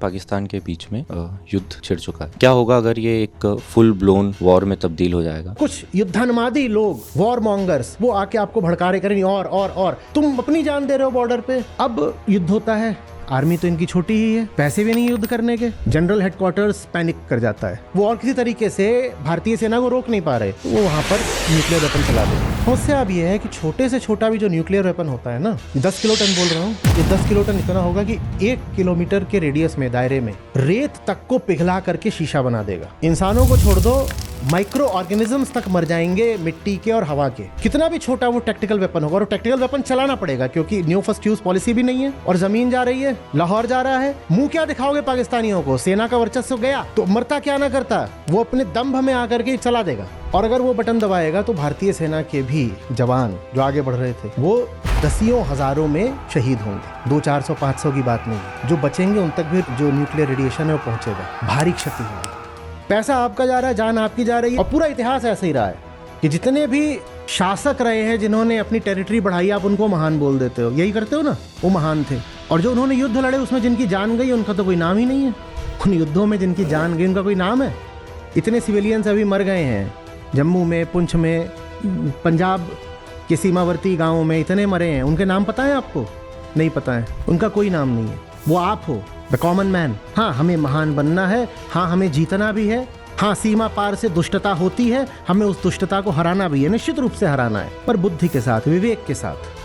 पाकिस्तान के बीच में युद्ध छिड़ चुका है। क्या होगा अगर ये एक फुल ब्लोन वॉर में तब्दील हो जाएगा? कुछ युद्धान्मादी लोग, वॉर मॉन्गर्स, वो आके आपको भड़का रहे करेंगे और तुम अपनी जान दे रहे हो बॉर्डर पे। अब युद्ध होता है, आर्मी तो इनकी छोटी ही है, पैसे भी नहीं युद्ध करने के, जनरल हेडक्वार्टर्स पैनिक कर जाता है, वो और किसी तरीके से भारतीय सेना को रोक नहीं पा रहे, तो वो वहां पर न्यूक्लियर वेपन चला दे। समस्या अब ये है कि छोटे से छोटा भी जो न्यूक्लियर वेपन होता है ना, 10 किलोटन बोल रहा हूँ, ये 10 किलोटन इतना होगा कि 1 किलोमीटर के रेडियस में, दायरे में रेत तक को पिघला करके शीशा बना देगा। इंसानों को छोड़ दो, माइक्रो ऑर्गेनिजम्स तक मर जाएंगे, मिट्टी के और हवा के। कितना भी छोटा वो टैक्टिकल वेपन होगा, और टैक्टिकल वेपन चलाना पड़ेगा क्योंकि न्यू फर्स्ट यूज पॉलिसी भी नहीं है, और जमीन जा रही है, लाहौर जा रहा है। मुंह क्या दिखाओगे पाकिस्तानियों को? सेना का वर्चस्व गया तो मरता क्या ना करता, वो अपने दम्भ में आकर के चला देगा। और अगर वो बटन दबाएगा तो भारतीय सेना के भी जवान जो आगे बढ़ रहे थे, वो दसियों हजारों में शहीद होंगे। 200, 400, 500 की बात नहीं, जो बचेंगे उन तक भी जो न्यूक्लियर रेडिएशन है वो पहुंचेगा, भारी क्षति होगी। पैसा आपका जा रहा है, जान आपकी जा रही है, और पूरा इतिहास ऐसे ही रहा है कि जितने भी शासक रहे हैं जिन्होंने अपनी टेरिटरी बढ़ाई, आप उनको महान बोल देते हो, यही करते हो ना, वो महान थे। और जो उन्होंने युद्ध लड़े उसमें जिनकी जान गई, उनका तो कोई नाम ही नहीं है। उन युद्धों में जिनकी जान गई उनका कोई नाम है? इतने सिविलियंस अभी मर गए हैं, जम्मू में, पुंछ में, पंजाब के सीमावर्ती गाँवों में इतने मरे हैं, उनके नाम पता है आपको? नहीं पता है, उनका कोई नाम नहीं है। वो आप हो, द कॉमन मैन। हाँ, हमें महान बनना है, हाँ हमें जीतना भी है, हाँ सीमा पार से दुष्टता होती है, हमें उस दुष्टता को हराना भी है, निश्चित रूप से हराना है, पर बुद्धि के साथ, विवेक के साथ।